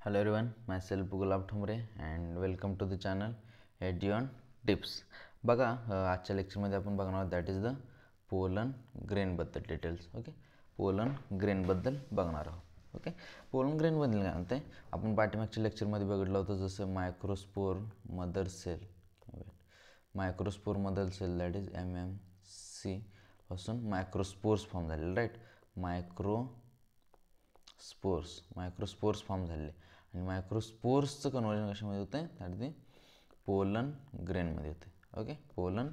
Hello everyone, myself Gulab Thomre and welcome to the channel Edion Tips. बघा आजच्या लेक्चरमध्ये आपण बघणार आहोत दॅट इज द पोलन ग्रेनबद्दल डिटेल्स. ओके, पोलन ग्रेनबद्दल बघणार आहोत. ओके, पोलन ग्रेनबद्दल काय म्हणते आपण पाठीमागच्या लेक्चरमध्ये बघितलं होतं जसं microspore mother cell that is MMC पासून मायक्रोस्पोर्स फॉर्म झालेले, राईट. मायक्रोस्पोर्स फॉर्म झालेले आणि मायक्रोस्पोर्सचं कन्वर्जन कशामध्ये होतं आहे दॅट दी पोलन ग्रेनमध्ये होते. ओके, पोलन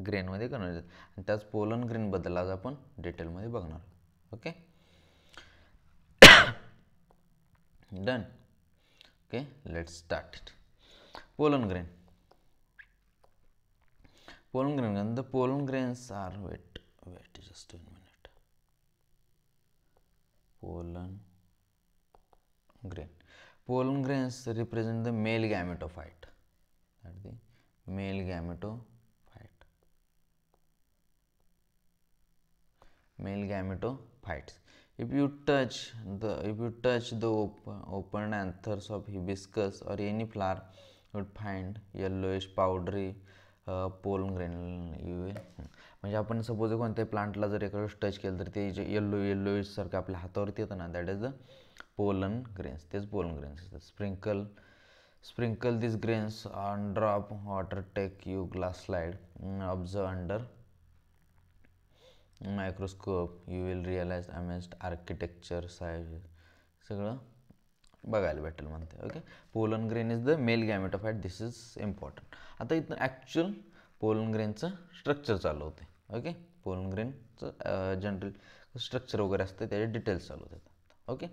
ग्रेनमध्ये कन्वर्जन आणि त्याच पोलन ग्रेनबद्दल आज आपण डिटेलमध्ये बघणार आहोत. Okay done. Okay, let's start it. Pollen grain. The pollen grains are wait just a minute. Pollen grains represent the male gametophyte. That is the male gametophytes. If you touch the open anthers of hibiscus or any flower, you would find yellowish powdery pollen grain. म्हणजे आपण suppose कोणत्याही प्लांटला जर एका वेळेस touch केलं तर ते जे येल्लोइश सारखं आपल्या हातावरती येतं ना that is the pollen grains. तेच पोलन ग्रेन्स असतात. Sprinkle this grains on drop water, take you glass slide, observe under microscope, you will realise amazed architecture size सगळं बघायला भेटेल म्हणते. Okay, pollen grain is the male gametophyte. This is important. आता इथं actual pollen ग्रेनचं structure चालू होते. Okay, pollen ग्रेनचं जनरल स्ट्रक्चर वगैरे असते त्याचे डिटेल्स चालू होतात. Okay,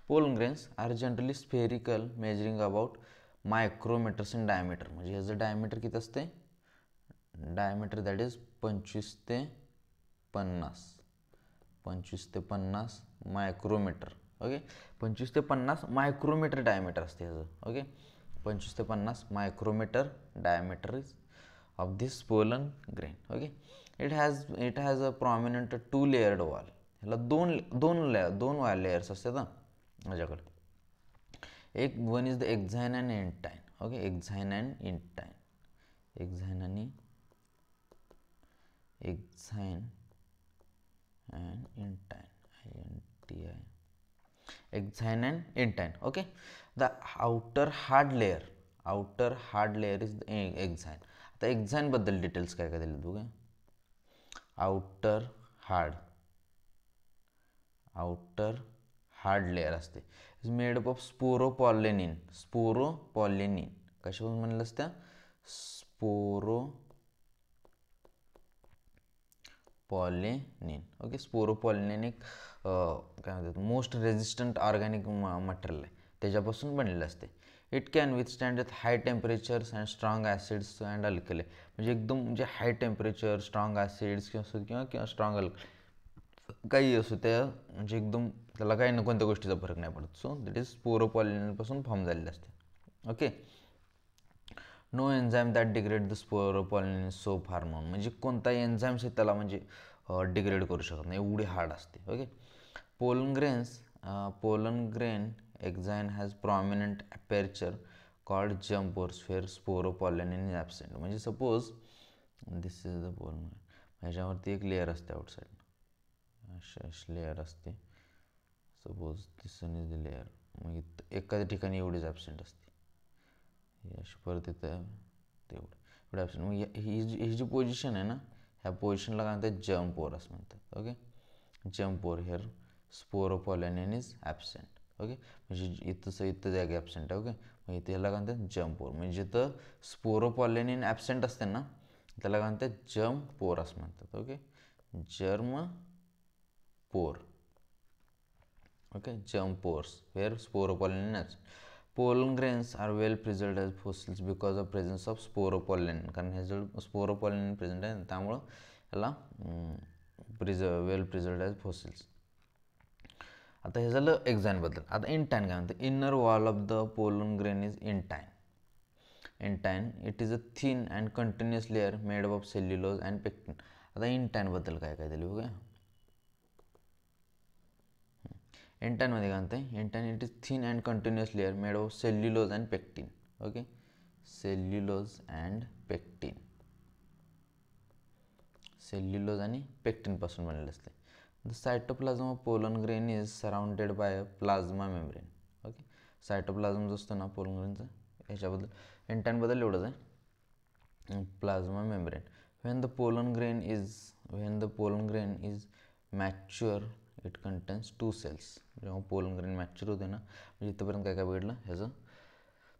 pollen grains are generally spherical measuring about micrometres in diameter. म्हणजे ह्याचं डायमीटर किती असते, डायमीटर दॅट इज 25 ते 50 मायक्रोमीटर. ओके, 25 ते 50 मायक्रोमीटर डायमीटर असते ह्याचं. ओके, 25 ते 50 micrometre diameter is of this pollen grain. Okay, it has a prominent 2 layered wall. ह्याला दोन लेयर्स असतात ना माझ्याकडे. एक one is the exine and intine. Okay, exine and intine. Exine and intine. Okay, the outer hard layer is the exine. आता एक्झाइन बद्दल details काय दिले बघा. आउटर हार्ड लेयर असते इज मेड अप ऑफ स्पोरोपॉलेनिन. कशापासून म्हणलं असत्या, स्पोरोपॉलेनिन. ओके, स्पोरोपॉलेनिन एक काय म्हणतात मोस्ट रेजिस्टंट ऑर्गॅनिक मटेरियल आहे, त्याच्यापासून बनलेलं असते. It can withstand with high temperatures and strong acids and alkali. म्हणजे एकदम म्हणजे हाय टेम्परेचर, स्ट्रॉंग ॲसिड्स किंवा स्ट्रॉंग अल्कली काही असो त्या म्हणजे एकदम त्याला काही ना कोणत्या गोष्टीचा फरक नाही पडत. सो दॅट इज स्पोरोपॉलिनपासून फॉर्म झालेले असते. Okay, no enzyme that degrade the sporopollenin so far known. म्हणजे कोणताही एन्झाईम्स आहे त्याला म्हणजे डिग्रेड करू शकत नाही, एवढी हार्ड असते. Okay, pollen grain exine has prominent aperture called जम्प pores where sporopollenin is absent. म्हणजे suppose this is the pollen, ह्याच्यावरती एक लेअर असते आउटसाईड, लेअर असते. Suppose this is the layer, मग एखाद्या ठिकाणी एवढीच ॲबसेंट असते, परत इथं एवढं ॲबसेंट. मग ही जी पोझिशन आहे ना, ह्या पोझिशनला काय म्हणतात, जम्प पोर असं म्हणतात. ओके, जम्प पोर हेअर स्पोरोपॉलेनिन इज ॲबसेंट. ओके, म्हणजे इथं जागी ॲबसेंट आहे. ओके, मग इथे ह्याला काय म्हणतात जम्प पोर. म्हणजे जिथं स्पोरोपॉलेनिन ॲबसेंट असते ना त्याला काय म्हणतात जम्प पोर असं म्हणतात. Okay, germ pore. ओके, जम्प pores where sporopollenin absent. Pollen grains are well preserved as fossils because of presence of sporopollenin. कारण ह्याचं स्पोरोपॉलेनिन प्रेझेंट आहे त्यामुळं ह्याला वेल प्रिझर्व्ड ॲज फॉसिल्स. आता हे झालं एक्झाइनबद्दल. आता इंटाइन काय म्हणते, inner wall of the pollen grain is intine. It is a thin and continuous layer made of cellulose and pectin. आता इंटाइनबद्दल काय दिलं बघा. इंटॅनमध्ये काय म्हणते, intine it is thin and continuous layer made of cellulose and pectin. Okay, cellulose and pectin, cellulose आणि पेक्टिनपासून बनलेलं असते. The cytoplasm of pollen grain is surrounded by a plasma membrane. Okay, cytoplasm जो असतो ना पोलन ग्रेनचा, ह्याच्याबद्दल इंटॅनबद्दल एवढंच आहे. Plasma membrane. when the pollen grain is mature it contains 2 cells. जेव्हा पोलन ग्रेन मॅच्युअर होते ना, म्हणजे इथंपर्यंत काय काय बघितलं ह्याचं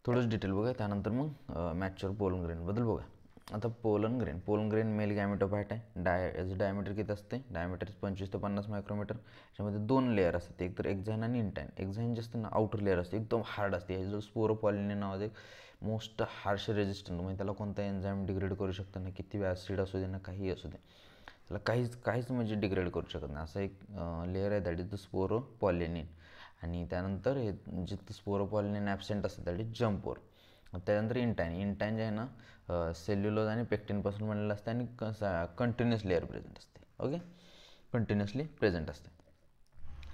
थोडंच डिटेल बघा, त्यानंतर मग मॅच्युअर पोलन ग्रेनबद्दल बघा. आता पोलन ग्रेन मेल गॅमेटोफाइट आहे. याचं डायमीटर किती असते, डायमीटर 25 ते 50 मायक्रोमीटर. त्याच्यामध्ये 2 लेअर असतात, एक तर एक्झाईन आणि इंटाईन. एक्झाईन जे असते ना आउटर लेअर असते, एकदम हार्ड असते. ह्याचं स्पोरोपॉलिन नावाचं एक मोस्ट हार्श रेजिस्टंट, म्हणजे त्याला कोणता एन्झाईम डिग्रेड करू शकतं ना, किती ॲसिड असू दे ना, काही असू दे, त्याला काहीच म्हणजे डिग्रेड करू शकत नाही. असं एक लेअर आहे, दॅट इज द स्पोरोपॉलिनिन. आणि त्यानंतर हे जिथं स्पोरोपॉलिनिन ॲबसेंट असतं दॅट इज जम्पोर. त्यानंतर इंटाईन जे आहे ना सेल्युलोज आणि पेक्टिनपासून बनलेलं असते आणि कंटिन्युअस लेअर प्रेझेंट असते. ओके, कंटिन्युअसली प्रेझेंट असते.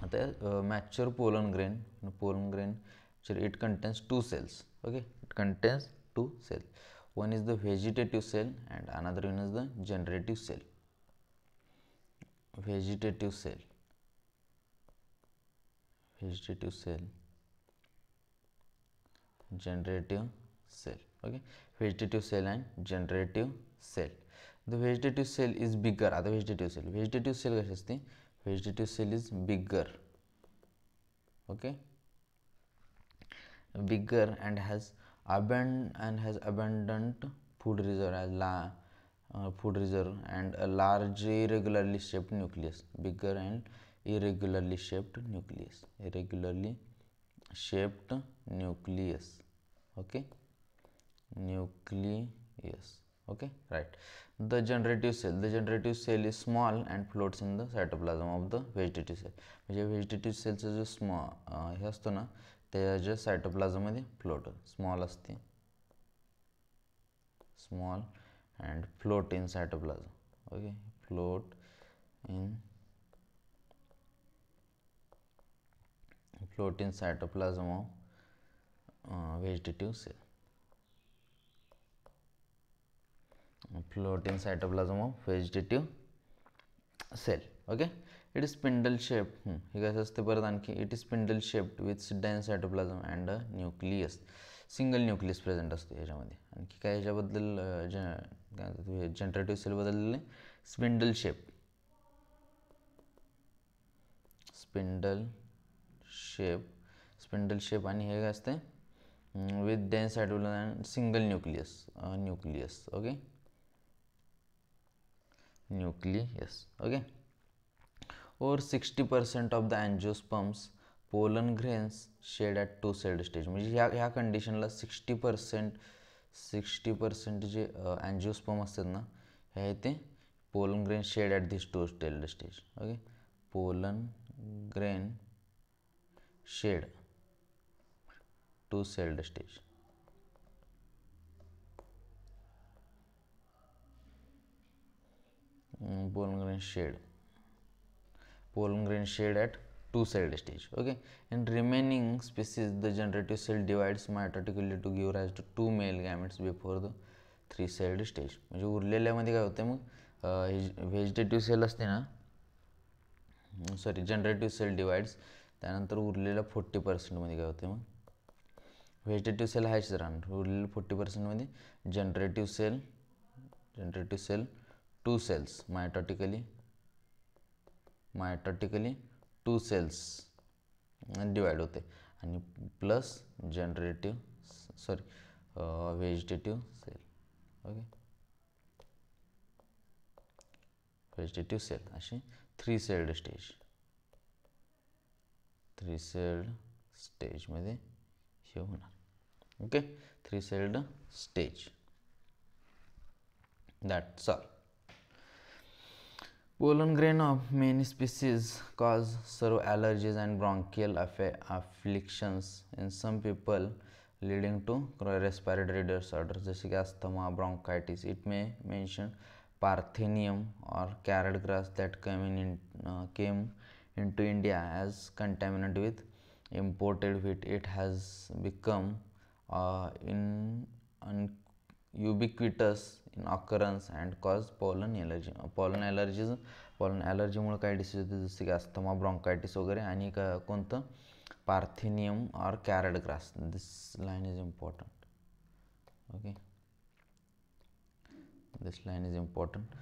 आता mature pollen grain it contains 2 cells. Okay, it contains 2 cells. One is the vegetative cell and another one is the generative cell. Vegetative cell, generative cell. Okay, vegetative cell and generative cell. The vegetative cell is bigger. आता vegetative cell कशी असते, vegetative cell is bigger. Okay, bigger and has abundant food reserve and a large irregularly shaped nucleus. Bigger and irregularly shaped nucleus. Okay, nucleus. Okay, right. The generative cell is small and floats in the cytoplasm of the vegetative cell. म्हणजे vegetative सेलचं जो हे असतो ना, त्याच्या सायटोप्लाझममध्ये float small असते, small and float in cytoplasm. Okay, float in cytoplasm of vegetative cell. Float in cytoplasm of vegetative cell. Okay, it is spindle shaped. हे कसं असते परत आणखी, it is spindle shaped with dense cytoplasm and a nucleus. Single nucleus present असते ह्याच्यामध्ये. आणखी काय ह्याच्याबद्दल जनरेटिव्ह सेलबद्दल स्पिंडल शेप आणि हे काय असते with dense cytoplasm and single nucleus. Okay, nucleus. Okay, over 60% of the angiosperms pollen grains shed at 2-celled stage. म्हणजे ह्या कंडिशनला 60% जे अँजिओस्पर्म असतात ना, हे आहे ते pollen grain shed at this 2-celled stage. Okay, pollen grain shed 2-celled stage. Pollen grain shed at 2-celled stage. Okay, in remaining species the generative cell divides mitotically to give rise to 2 male gametes before the 3-celled stage. म्हणजे उरलेल्यामध्ये काय होते मग vegetative sale असते ना, generative sale divides, त्यानंतर उरलेल्या 40% काय होते मग व्हेजिटेटिव्ह सेल हायच राहणार. उरलेल्या 40% generative cell 2 cells mitotically 2 cells divide होते आणि plus vegetative cell. Okay, vegetative cell अशी 3-celled स्टेजमध्ये हे होणार. Okay, 3-celled stage. That's all. Pollen grain of many species cause severe allergies and bronchial afflictions in some people, leading to respiratory disorders जसे की asthma, bronchitis. It may mention Parthenium or carrot grass that came into India as contaminant with imported wheat. It has become ubiquitous in occurrence and cause pollen allergy. pollen allergyमुळे काय disease होते, जसे की asthma, bronchitis वगैरे. आणि कोणतं, parthenium और carrot grass. This line is important. Okay, this line is important.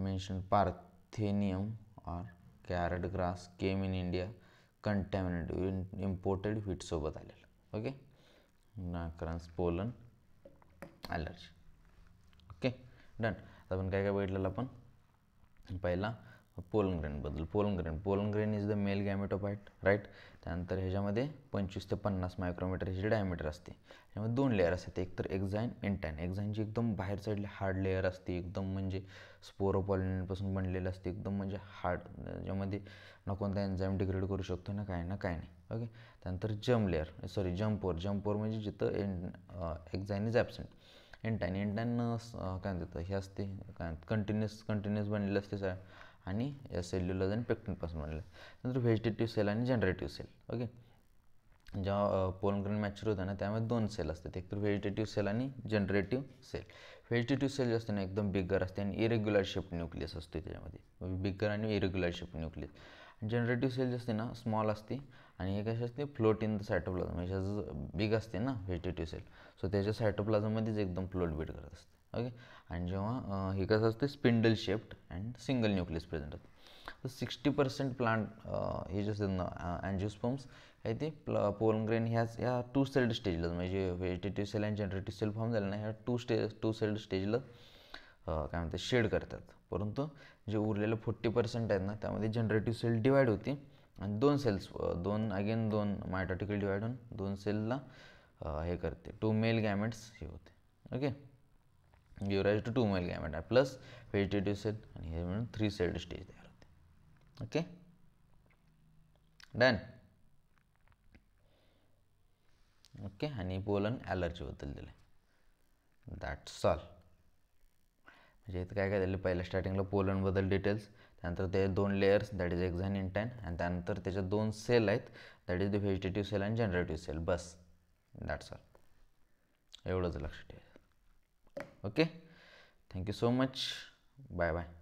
Mention Parthenium or carrot grass came in India contaminated imported wheat सोबत आलेलं. Okay, occurrence pollen allergy. Okay, done. आपण काय काय बघितलेलं आपण, पहिला pollen grain is the male gametophyte, right. त्यानंतर ह्याच्यामध्ये 25 ते 50 मायक्रोमीटर ह्याची डायमीटर असते. ह्याच्यामध्ये 2 लेअर असतात, एक तर एक्झाईन, इंटाईन. एक्झाईनची एकदम बाहेर साईडला हार्ड लेअर असते, एकदम म्हणजे स्पोरोपॉलिनपासून बनलेलं असते, एकदम म्हणजे हार्ड, ज्यामध्ये ना कोणता एन्झाईम डिग्रेड करू शकतो ना काय नाही. ओके, त्यानंतर जम्पोर म्हणजे जिथं एक्झाईन इज ॲबसेंट. इंटाईन काय म्हणतात, हे असते काय कंटिन्युअस बनलेलं असते आणि या सेल्युलर आणि पेक्टिनपासून बनलेलं. नंतर व्हेजिटेटिव्ह सेल आणि जनरेटिव्ह सेल. ओके, जेव्हा पोलन ग्रेन मॅच्युअर होतं ना, त्यामध्ये 2 सेल असतात, एक तर व्हेजिटेटिव्ह सेल आणि जनरेटिव्ह सेल. व्हेजिटेटिव्ह सेल जे असते ना, एकदम बिगर असते आणि इरेग्युलर शेप न्यूक्लियस असते त्याच्यामध्ये, बिगर आणि irregular shape nucleus. Generative cell जे असते ना, स्मॉल असते आणि हे कसे असते, फ्लोट इन द सायटोप्लाझम. म्हणजे बिग असते ना व्हेजिटेटिव्ह सेल, सो त्याच्या सायटोप्लाझममध्येच एकदम फ्लोट बीट करत असते. ओके, आणि जेव्हा हे कसं असते, spindle shaped and single nucleus present होते. तर 60% प्लांट हे जे असतात ना, अँजिओस्पर्म्स आहे ते पोलन ग्रेन ह्या 2 सेल्ड स्टेजला, म्हणजे व्हेजिटेटिव्ह सेल आणि जनरेटिव्ह सेल फॉर्म झाले ना, ह्या 2 सेल्ड स्टेजला काय म्हणतात, शेड करतात. परंतु जे उरलेलं 40% आहेत ना, त्यामध्ये जनरेटिव्ह सेल डिवाईड होते आणि 2 मायटॉटिकल डिवाईड होऊन 2 सेलला हे करते, 2 मेल गॅमेट्स हे होते. Okay, give rise to 2 male gamete plus vegetative cell, आणि हे म्हणून 3 सेल्ड स्टेज तयार होते. Okay, done. ओके, आणि पोलन ॲलर्जीबद्दल दिलं आहे. That's all. म्हणजे इथं काय झालं, पहिल्या स्टार्टिंगला पोलनबद्दल डिटेल्स, त्यानंतर ते 2 layers, that is exine, intine, आणि त्यानंतर त्याच्या 2 सेल आहेत, that is the vegetative cell आणि जनरेटिव्ह सेल. बस, दॅट्स ऑल. एवढंच लक्षात ठेवा. Okay, thank you so much. Bye bye.